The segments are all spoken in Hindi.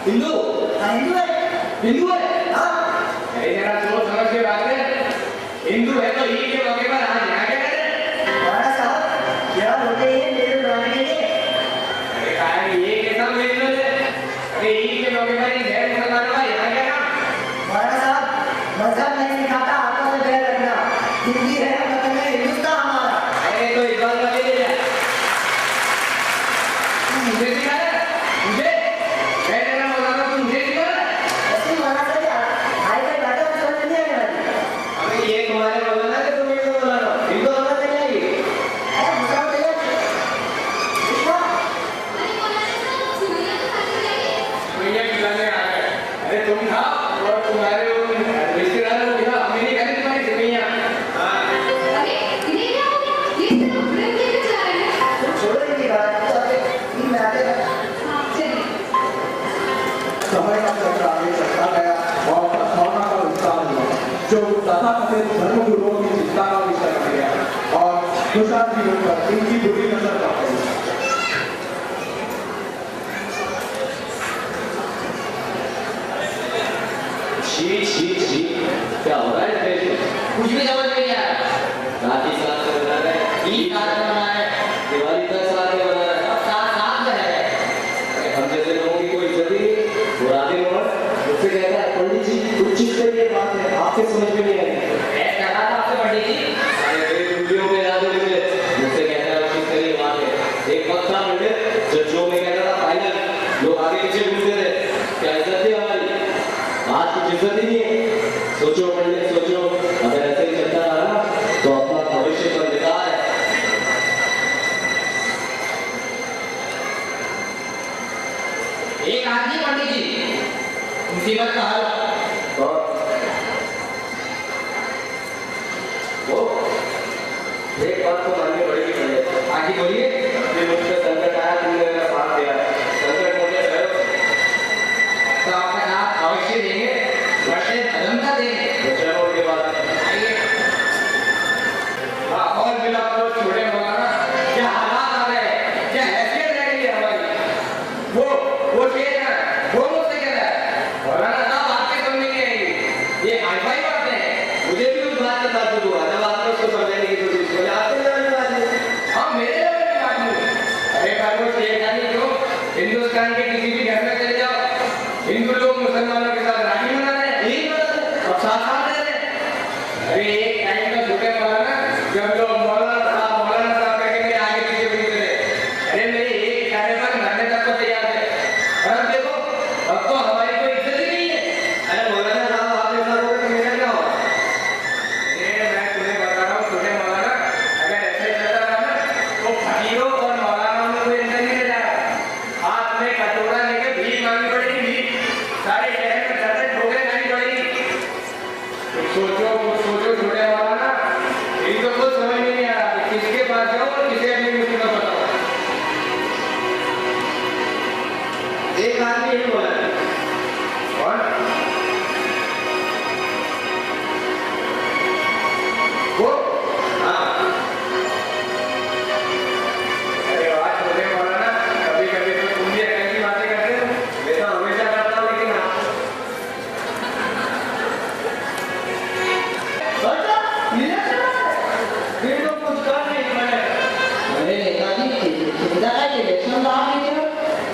हिंदू हिंदू है जरा सोच समझ के बात है। हिंदू है तो ईद के मौके पर आज यहाँ क्या करे? महाराज साहब क्या बोलते हैं मेरे बनाने के लिए? अरे कहा ये कैसा बोल रहे हो? अरे ईद के मौके पर गैर मुसलमानों का यहाँ क्या काम? महाराज साहब मजहब नहीं सिखाता आपस में बैर रखना। हिंदी है मतलब है हिंदुस्तान हमारा। अरे तो इस बात का ले लिया मुझे सिखा रहा मुझे तथाकथित धर्मगुरुओं की चिंता का विषय बन गया और दुष्ट जीवन पर इनकी बुरी नजर पड़ गई। छी छी छी, क्या हो रहा है इस देश में? कुछ भी समझ नहीं आ रहा। राखी साथ में बना रहे हैं, ईद का मना है, दिवाली का साथ में बना रहे हैं। सब साथ साथ में है। अरे हम जैसे लोगों की कोई इज्जत ही नहीं। बुराते उमर मुझसे कहता है पंडित जी कुछ चीज का ये बात है आपके समझ में नहीं आई। मैं कह रहा था आपसे पंडित जी, अरे मेरे वीडियो में याद मिले मुझसे कहता है कुछ का ये बात है। एक वक्त था पंडित जब जो मैं कहता था फाइनल लोग आगे पीछे घूमते थे, क्या इज्जत थी हमारी? आज कुछ इज्जत ही नहीं है। सोचो पंडित सोचो, अगर ऐसे ही चलता रहा ना तो अपना भविष्य पर बेकार है। एक आदमी पंडित जी, मुसीबत का हल। और वो एक बात तो माननी पड़ेगी पंडित। आगे बोलिए। अभी मुझ पे संकट आया, तुमने मेरा साथ दिया। संकट मुझे है तो आपका साथ अवश्य देंगे, वर्षे धर्म का देंगे। तो चलो ये बात आइए। हाँ, और बिना तो छोड़े मौलाना क्या हालात आ गए, क्या हैसियत रह गई है हमारी। वो शेर है, वो मुझसे कह रहा है मौलाना साहब आपके समझ में नहीं आएगी, ये हाई फाई बातें हैं। मुझे भी उस बात का ताज्जुब हुआ जब आपने उसको समझाने की कोशिश की। आपके लेवल की बात नहीं, हाँ मेरे लेवल की बात नहीं। अरे भाई वो शेर जानी क्यों, हिंदुस्तान के किसी भी घर में चले जाओ, हिंदू लोग मुसलमानों के साथ राखी मना रहे हैं, ईद मना रहे हैं और साथ साथ रह रहे हैं। अरे एक टाइम का छोटे मौलाना जब लोग मौलाना साहब कहके मेरे आगे पीछे घूमते थे, अरे मेरे एक इशारे पर मरने तक को तैयार थे। और अब देखो अब तो हमारी कोई इज्जत ही नहीं है। अरे मौलाना साहब आपके साथ होगा तो मेरा क्या होगा? अरे मैं तुम्हें बता रहा हूँ छोटे मौलाना, अगर ऐसे चलता रहा ना तो फकीरों और मौलानाओं में कोई अंतर नहीं रह जाएगा। हाथ में कटोरा लेके भीख मांगनी पड़ेगी, भीख सारे शहर में दर्द ठोकरें खानी पड़ेगी। कुछ सोचो छोटे मौलाना, यही तो कुछ समझ में नहीं आ रहा कि किसके पास जाओ और किसे अपनी मुसीबत बताओ। एक आदमी यही बोला है। कौन? वो? हाँ। अरे वाह छोटे मौलाना, कभी कभी तो तुम भी ऐसी बातें करते हो। मैं तो हमेशा करता हूँ लेकिन हाँ। ये तो कुछ कर नहीं पाए। अरे नेताजी, चिंता का इलेक्शन तो आप नहीं करो।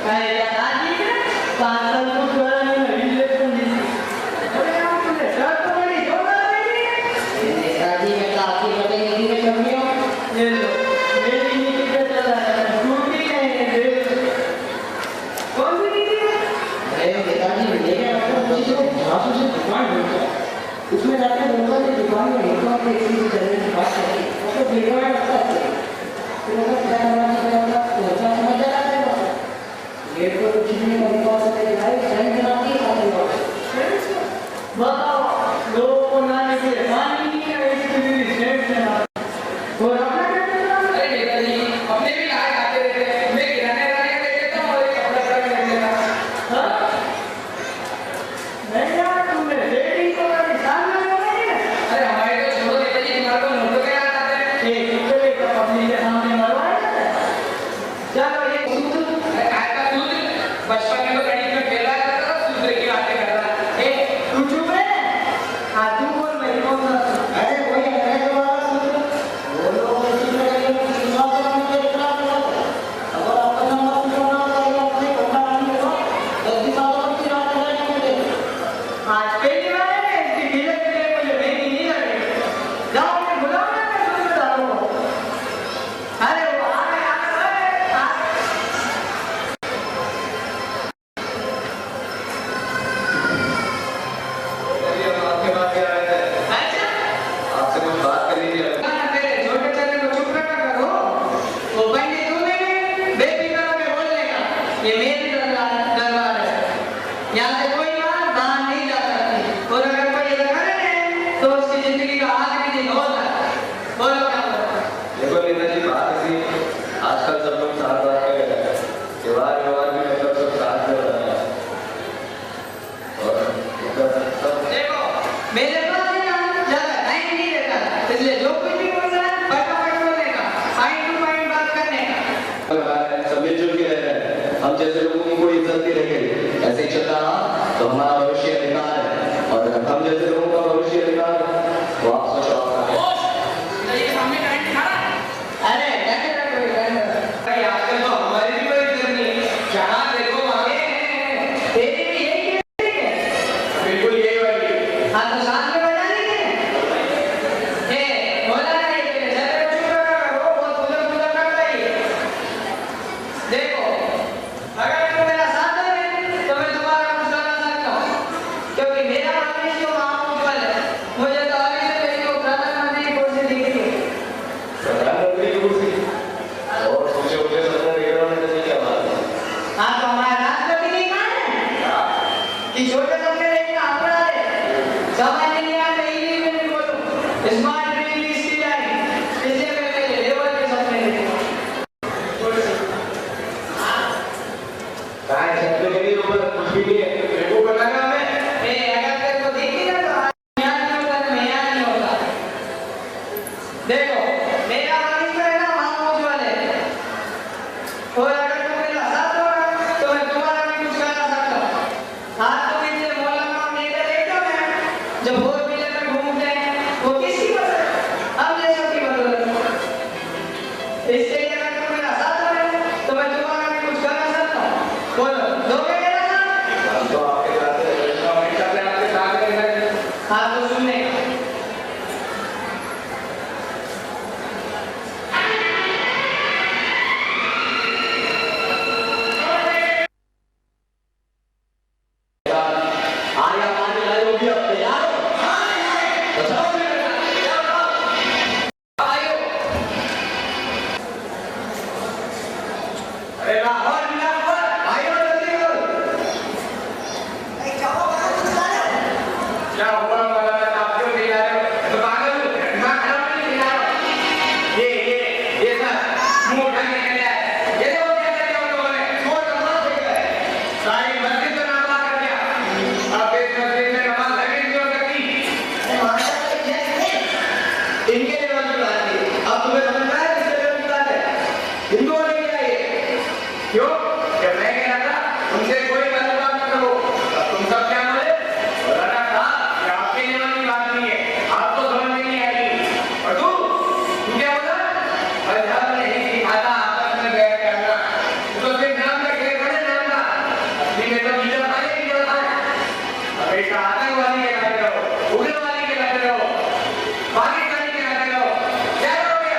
कहे क्या दादी के 5 साल कुछ बड़ा नहीं है, इलेक्शन जीती। अरे यार तुमने शर्त तो बड़ी जोरदार नहीं है। नेताजी में तो आपकी प्रतिनिधि में कमी हो। ये लो, मेरी नीति पे चल रहा है, टूटी नहीं है देश। कौन सी नीति है? अरे नेताजी लेके आपको किसी को झांसू से दुकान ढूंढता है, उसमें जाके लोगों ने दुकान में हिंदुओं के किसी भी जगह की बात करी, उसको बिगड़ा रखता है। फिर वो क्या करना सोचा समझ जाता है। ये तो कुछ नहीं मेरे पास है भाई, सही कराती है। बताओ, लोगों को नाले से पानी नहीं है, इसके लिए शेर से ना। और अपना क्या करना? अरे नेताजी, अपने भी गाय खाते रहते हैं। मैं किराने वाले को दे देता हूँ और एक अपना ट्रक ले लेता हूँ। हाँ? नहीं यार, तुमने रेटिंग को कभी सामने नहीं है। अरे हमारे तो छोड़ो नेताजी, तुम्हारे को नोटों के याद आते हैं। एक दूसरे को अपनी के सामने मरवाया जाता है। चलो ये अरे काय का सूत्र, बचपन में तो गणित में खेला करता था, सूत्र की बातें कर रहा है। तू चुप रहे। हाँ तू बोल, मैं बोल रहा हूँ। अरे कोई अंग्रेज वाला सूत्र बोलो, किसी में कहीं सीमा से हम के इतना बोलो। अगर आपका नंबर पूरा ना करेगा अपने कोटा नहीं होगा, 10 सालों की रात लगाने में दे। आज पहली बार है इसकी ढीले के लिए मुझे नहीं नहीं लगे। जाओ मैं बुलाओ ना, मैं सूत्र डालूंगा। अरे वो आ गए। आपके पास क्या है? अच्छा आपसे कुछ बात करनी थी। मेरे छोटे चले को चुप रखा करो। वो पंडित तुम्हें बेफिक्र होकर बोलने का, ये मेरी दरबार है, यहाँ से कोई बात बाहर नहीं जा सकती। और अगर कोई ऐसा करे तो उसकी जिंदगी का आखिरी दिन होता है। बोलो क्या बोलो? देखो नेताजी बात ऐसी, आजकल सब लोग साथ बात कर रहे हैं, त्योहार व्यवहार भी मतलब सब साथ में हो रहा है और सब देखो मेरे पास है ना जगह, है, सब मिलजुल के रह रहे हैं। हम जैसे लोगों की कोई इज्जत नहीं रहे, ऐसे ही चलता रहा तो हमारा भविष्य बेकार है। और अगर हम जैसे लोगों का भविष्य बेकार है तो आप सोचो आपका अरे भाई आजकल तो हमारी भी कोई इज्जत नहीं, जहाँ देखो वहाँ तेरी भी यही है। बिल्कुल यही वाली। हाँ तो साथ में बजा लेंगे। ए बोला नहीं कि जरा चुप रहो, वो तुझे करता ही है। देखो अगर तुम मेरा साथ दोगे तो मैं तुम्हारा कुछ करा सकता हूँ, क्योंकि मेरा भविष्य महाउज्ज्वल है। मुझे तो अभी से मेरी को प्रधानमंत्री की कुर्सी दिख रही है। प्रधानमंत्री की कुर्सी और सोचे उठे सपने देख रहे होने क्या बात है। हाँ तो हमारा राष्ट्रपति नहीं माने कि छोटे सपने देखना अपराध है। समझ नहीं आता हिंदी में बोलूं, स्मार्ट ड्रीम लिस्ट की जाए, इसलिए मैं पहले लेवल के सपने देखूं। कहाँ है सपने के लिए ऊपर कुछ भी नहीं है, मेरे को पता है हमें। अगर तेरे को देखी ना तो याद नहीं होगा, तो मैं याद नहीं होगा। देखो मेरा भविष्य है ना महाउज्ज्वल है, और अगर तुम मेरा साथ दोगे तो मैं तुम्हारा भी कुछ करा सकता हूँ। हाँ तुम इतने मौलाना नेता देखो ना, जो फोर व्हीलर में घूमते हैं, वो किसकी बदौलत है? हम जैसों की बदौलत है। इसलिए अगर तुम मेरा साथ दोगे तो मैं तुम्हारा भी कुछ करा सकता हूँ। बोलो दोगे मेरा साथ? हम तो आपके साथ हैं, हमेशा से आपके साथ हैं। हाँ तो सुनने आया पानी लाए हो भी अब तैयार हो? तो चलो फिर, आयो। अरे लाहौर लाहौर आयो जल्दी करो। क्या हुआ वाला आप क्यों दिला रहे हो? तो पागल हो, दिमाग खराब नहीं दिला रहे हो। ये सब मुंह ढंग निकल आया है। ये लोग क्या करते हो लोगों ने? छोड़ नमाज हो गया है। सारी मस्जिद में नमाज कर दिया। अब इस मस्जिद में नमाज लगी नहीं हो सकती। इनके लेवल की बात है। अब तुम्हें समझ में आया किसके लेवल की बात है? हिंदुओं ने किया ये। क्यों? जब मैं कह रहा था उनसे कोई गलत बात न करो, तब तुम सब क्या बोले? बोला था कि आपके लेवल की बात नहीं है, आपको समझ में नहीं आएगी। और तू क्या बोला? मजहब नहीं सिखाता आपस में बैठ करना। तू तो सिर्फ नाम का खेल बने नाम का। असली में तो लीडर वाले की जरूरत है। हमेशा आतंकवादी के लड़ते रहो, उग्रवादी के लड़ते रहो, पाकिस्तानी के लड़ते रहो। क्या करोगे?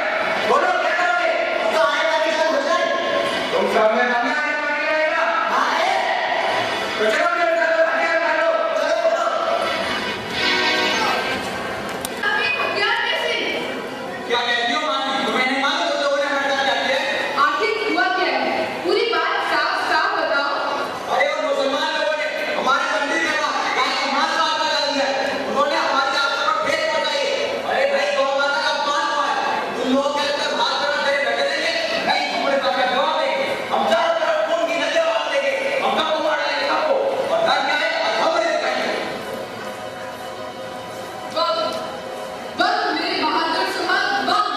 बोलो क्या करोगे? तो आए पाकिस्तान हो जाए। तुम सब में दम आने बाकी रहेगा। हाँ है। तो चलो मेरे साथ हथियार डालो। क्या कहती हो मानी? तुम्हें नहीं मालूम तुम लोगों ने हमारे साथ क्या किया है? आखिर हुआ क्या है? पूरी बात साफ साफ बताओ। अरे उन मुसलमान लोगों ने हमारे मंदिर के पास मांस काटना डाल दिया है। उन्होंने हमारी आस्था पर ठेस पहुंचाई है। अरे भाई गौ माता का अपमान हुआ है। तुम लोग के अंदर हाथ में तेरे रख देंगे, नहीं तुम्हारे साथ जवाब देंगे। हम चारों तरफ खून की नदियां बहा देंगे। हम सबको मार डालेंगे सबको। और डर क्या है? खबर दिखाएंगे। बस मेरे बहादुर समाज बम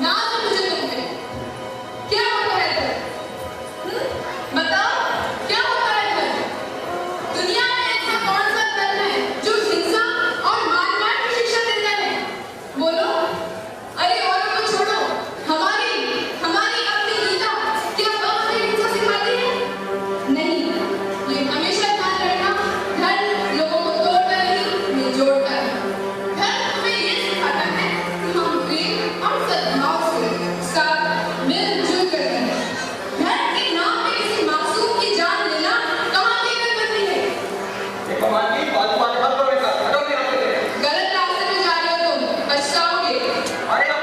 ना तो मुझे तुम पे क्या होता है इधर? बताओ क्या होता है इधर? दुनिया में ऐसा कौन सा धर्म है जो हिंसा और मार की शिक्षा देता है? बोलो। अरे औरों को छोड़ो, हमारी अपनी गीता क्या वह हमें हिंसा सिखाती है? नहीं, ये हमेशा ध्यान रखना, धर्म लोगों को तोड़ता नहीं, उन्हें जोड़ता है। धर्म हमें ये सिखाता है कि हम प्रेम और सद्भाव से साथ मिलजुल कर रहें। धर्म के नाम पे किसी मासूम की जान लेना कहाँ की गलती है? ये कमाल की फालतू बातें मत करो बेटा। हटो मेरे रास्ते से। गलत रास्ते पे जा रहे हो तुम, पछताओगे। अरे अब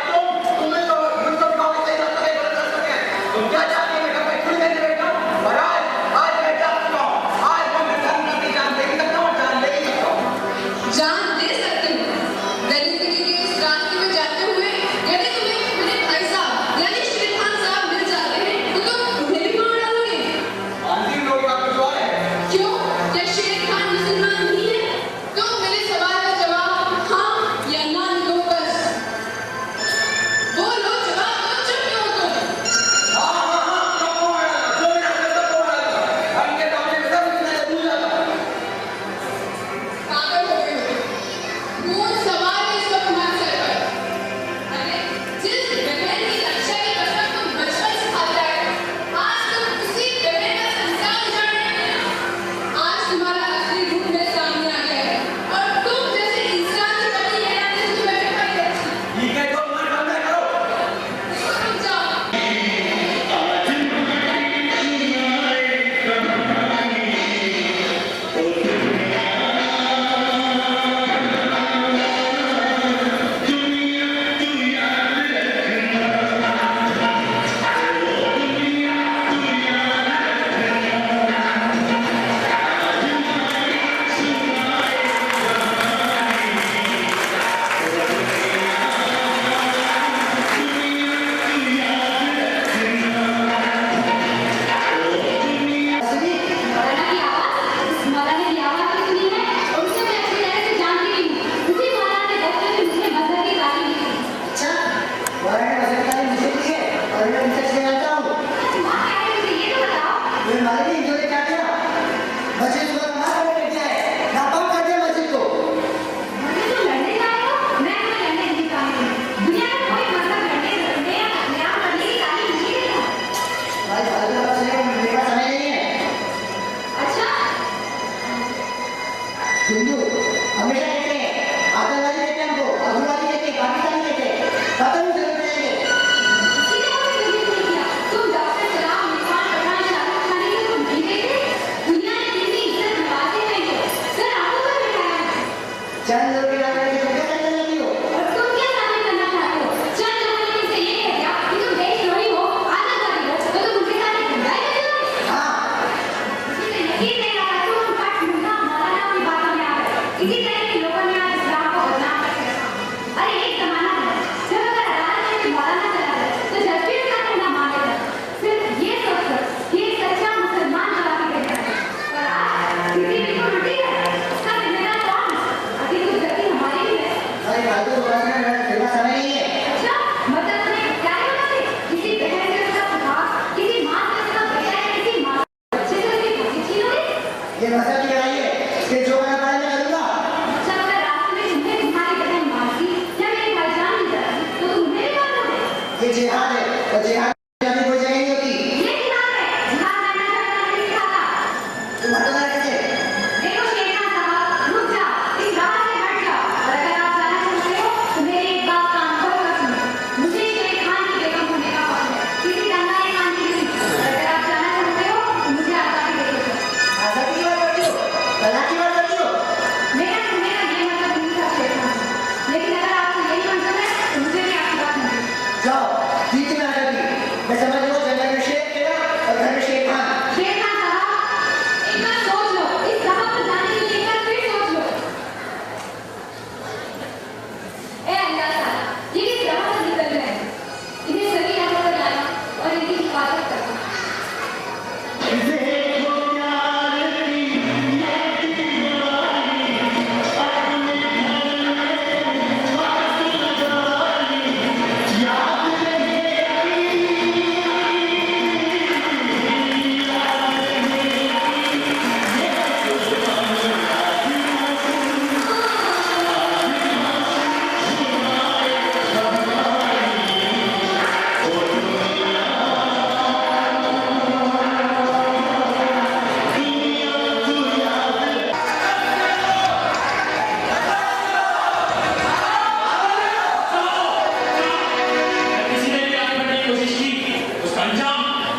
तुम्हें तो मुझ सब गाँव में सही रास्ता है, गलत रास्ता है। तुम क्या चाहती हो बेटा? मैं खुद नहीं बैठा हूँ। और आज मैं जा चुका हूँ। आज मैं धर्म की जान दे भी सकता हूँ, जान ले भी सकता हूँ। जान दे सकते हो। दलित के इस रास्ते में जाते हुए यदि तुम्हें मेरे भाई साहब यानी शेर खान साहब मिल जाते हैं तो तुम उन्हें भी मार डालोगे। अंतिम लोग का कुछ और है। क्यों? क्या शेर खान मुसलमान नहीं है? तो मेरे सवाल का जवाब हाँ या ना दो बस। बोलो, जवाब दो, चुप क्यों हो तुम? हाँ हाँ हाँ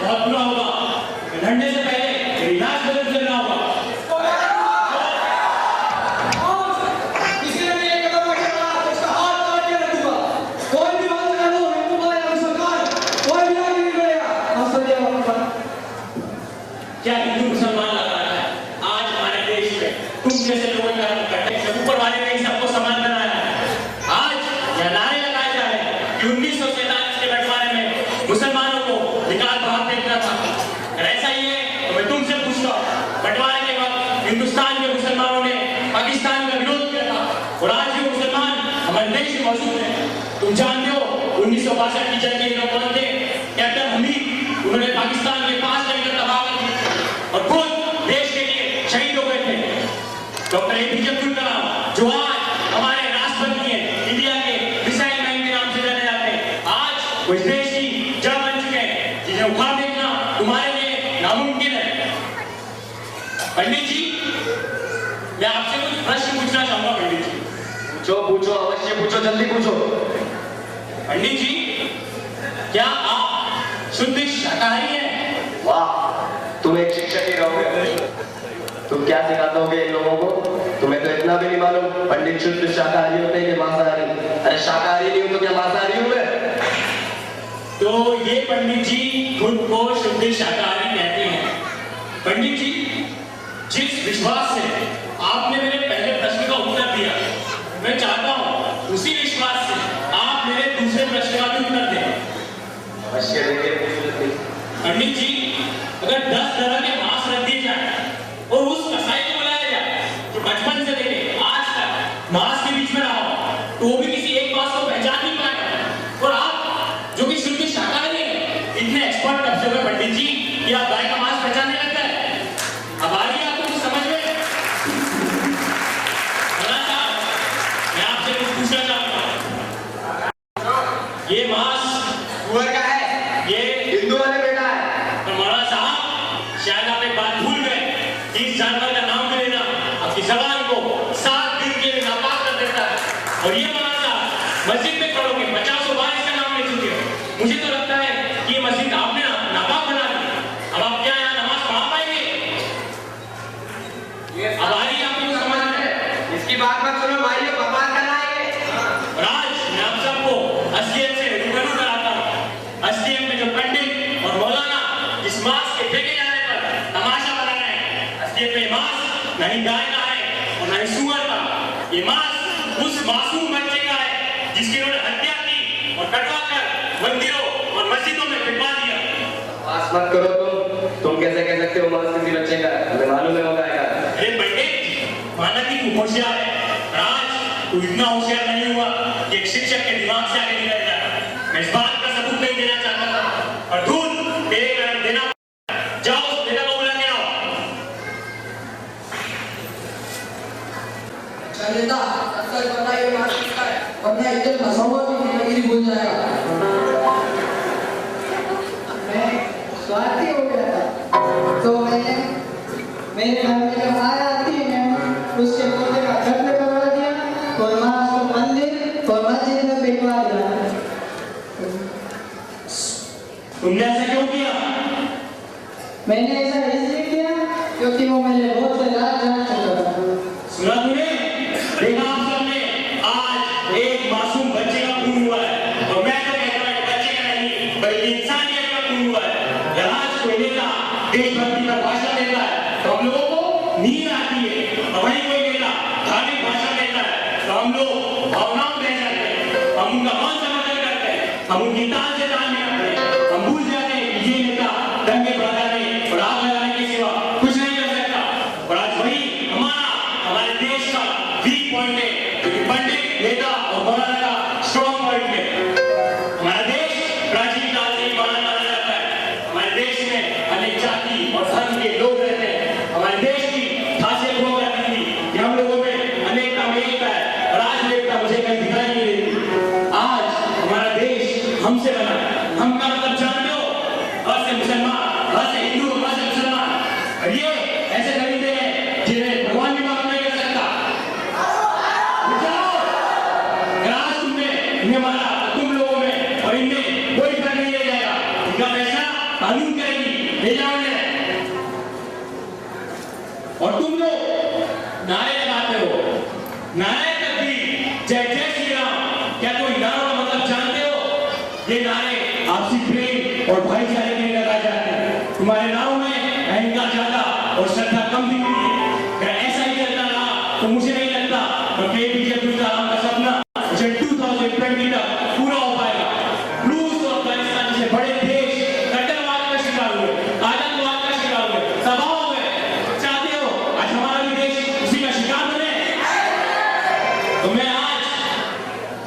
बहुत बुरा होगा। लड़ने से पहले मेरी लाश बदल करना होगा। किसी ने भी एक कदम उठाया तो उसका हाथ काट के रखूंगा। कोई भी बात कर लो, हिंदू भाई हम सरकार, कोई भी आगे नहीं बढ़ेगा। हम सब ये वक्त पर क्या हिंदू मुसलमान लग रहा है? आज हमारे देश में तुम जैसे लोगों का ऊपर वाले ने सबको समान बनाया है। आज यह नारे लगाए जा रहे हैं कि 1947 के बंटवारे में मुसलमानों को निकाल बाहर फेंकना था। अगर ऐसा ही है तो मैं तुमसे पूछता हूँ, बंटवारे के वक्त हिंदुस्तान के मुसलमानों ने पाकिस्तान का विरोध किया था और आज ये मुसलमान हमारे देश में मौजूद है। तुम जानते हो 1962 की जंग के हीरो कौन थे? कैप्टन हमीद। उन्होंने पाकिस्तान के 5 टैंकर तबाह कर दिए और खुद देश के लिए शहीद हो गए थे। डॉक्टर एपीजे अब्दुल कलाम, जो आज हमारे राष्ट्रपति हैं, इंडिया के मिसाइल मैन के नाम से जाने जाते हैं, आज वो इस देश की जड़ बन चुके हैं, जिन्हें उखाड़ फेंकना तुम्हारे लिए नामुमकिन है। पंडित जी, मैं आपसे कुछ प्रश्न पूछना चाहूंगा। पंडित जी, पूछो पूछो, अवश्य पूछो, जल्दी पूछो। पंडित जी, क्या आप शुद्ध शाकाहारी हैं? वाह, तुम एक शिक्षक ही रहोगे। तुम क्या सिखाते होगे इन लोगों को? तुम्हें तो इतना भी नहीं मालूम पंडित शुद्ध शाकाहारी होते हैं कि मांसाहारी? अरे शाकाहारी नहीं हो तो क्या मांसाहारी हूं मैं? तो ये पंडित जी खुद को शुद्ध शाकाहारी कहते हैं। पंडित जी, जिस विश्वास से आपने मेरे पहले प्रश्न का उत्तर दिया, मैं चाहता हूँ उसी विश्वास से आप मेरे दूसरे प्रश्न का भी उत्तर दें। अवश्य देंगे। पंडित जी, अगर 10 तरह के मांस रख दिए जाए और उस कसाई को बुलाया जाए जो बचपन से लेके आज तक मांस के बीच में रहा हो, तो वो भी किसी एक मांस को पहचान नहीं पाएगा। और आप जो कि शुद्ध शाकाहारी हैं, इतने एक्सपर्ट कब से हुए पंडित जी कि आप गाय का मांस पहचानने लगता है? अब आ रही है आपको कुछ समझ में? मैं आपसे कुछ पूछना चाहूंगा। ये मांस सुअर का है, ये हिंदू वाले बेटा है। तो मौलाना साहब, शायद आप एक बात भूल गए कि इस जानवर का नाम भी लेना आपकी जबान को 7 दिन के लिए नापाक कर देता है। और ये मौलाना साहब, मस्जिद में खड़ो के 50 बार इसका नाम ले चुके हो। मुझे तो लगता है कि ये मस्जिद आपने नापाक बना दी। अब आप क्या यहाँ नमाज पढ़ा पाएंगे? अब आ रही है आपको समझ में? इसकी बात मत सुनो भाइयों, बकवास करना है ये। और आज मैं आप सबको असलियत से रूबरू कराता हूँ। असलियत में जो पंडित और मौलाना इस मांस के फेंके जाने पर तमाशा बना रहे हैं, असलियत में मांस नहीं गाय का है और नहीं सुअर का। ये मांस उस मासूम बच्चे का है जिसकी उन्होंने हत्या की और कटवाकर मंदिरों और मस्जिदों में फिटवा दिया। पास मत करो तुम कैसे कह सकते हो मांस किसी बच्चे का? हमें मालूम है होगा यार। अरे पंडित, माना कि तू होशियार है, पर आज तू इतना होशियार नहीं हुआ कि एक शिक्षक के दिमाग से आगे निकल जाए। मैं इस बात का सबूत नहीं देना चाहता था और दूध तेरे कारण देना। जाओ उस नेता को बुला के आओ। नेता, सच बताइए मार किसका है? वरना इज्जत भसवा की नेतागिरी भूल जाएगा। मैं स्वार्थी हो गया था, तो मैंने मेरे घर में जब आया थी, मैंने उसके पोते का खत्म करवा दिया और मां को मंदिर और मस्जिद में बिठवा दिया। तुमने ऐसा क्यों किया? मैंने ऐसा इसलिए किया क्योंकि वो मेरे बहुत से लाख जान चुका था। सुना तूने? देखा आप सबने, आज एक मासूम बच्चे का खून हुआ है और मैं तो कहता हूँ बच्चे का नहीं बल्कि इंसानियत का खून हुआ है। जब आज कोई नेता देशभक्ति का भाषण देता है तो हम लोगों को नींद आती है, और वहीं कोई नेता धार्मिक भाषण देता है तो हम लोग भावनाओं में बह जाते हैं, हम उनका मौन समर्थन करते हैं, हम उनकी ताल से ताल मिलाते हैं, हम भूल जाते हैं कि ये नेता दंगे भड़काने और आग लगाने के सिवा कुछ नहीं कर सकता। और आज वही हमारे देश का वीक पॉइंट है, क्योंकि पंडित, नेता और मौलाना का स्ट्रॉन्ग पॉइंट है। हमारा देश प्राचीन काल से ही माना जाता है। हमारे देश में अनेक जाति और धर्म के लोग रहते हैं। हमारे देश की खासियत हुआ करती थी कि हम लोगों में अनेकता में एकता है, और आज एकता मुझे कहीं दिखाई नहीं देती। आज हमारा देश हमसे बना है। हम का मतलब जानते हो? हर से मुसलमान, हर से हिंदू, हर से मुसलमान। और ये ऐसे दरिंदे हैं जिन्हें भगवान भी मालूम नहीं कर सकता। अगर आज तुमने इन्हें मारा तो तुम लोगों में और इनमें कोई फर्क नहीं रह जाएगा। इनका फैसला कानून करेगी, ले जाओ इन्हें। और तुम लोग नारे लगाते हो, नारे तकबीर, जय जय श्री राम, क्या कोई नारों का मतलब जानते हो? ये नारे आपसी प्रेम और भाईचारे के लिए लगाए जाते हैं। तुम्हारे नारों में अहंकार ज्यादा और श्रद्धा कम दिखती है। अगर ऐसा ही चलता रहा तो मुझे नहीं लगता कि अब्दुल कलाम का सपना 2020 तक पूरा हो पाएगा। रूस और अफगानिस्तान जैसे बड़े देश कट्टरवाद का शिकार हुए, आतंकवाद का शिकार हुए, तबाह हो गए। चाहते हो आज हमारा भी देश उसी का शिकार बने? तो मैं आज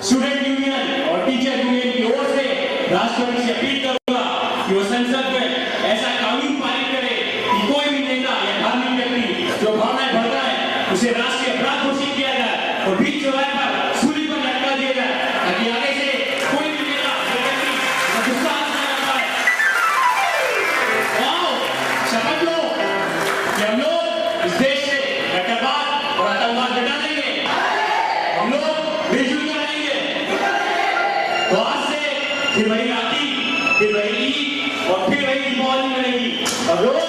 स्टूडेंट यूनियन और टीचर यूनियन की ओर से राष्ट्रपति से अपील करूंगा कि वो संसद में ऐसा कानून पारित करे कि कोई भी नेता या धार्मिक व्यक्ति जो भावनाएं भड़काए उसे राष्ट्रीय अपराध घोषित किया जाए और बीच चौराहे पर सूली पर लटका दिया जाए, ताकि आगे से कोई भी नेता या व्यक्ति गुस्सा न कर पाए। आओ शपथ लो कि हम लोग इस देश से कट्टरवाद और आतंकवाद मिटा देंगे, हम लोग मिलजुल कर रहेंगे। तो आज से फिर वही राखी, फिर वही ईद और फिर वही दीपावली मनेगी और लोग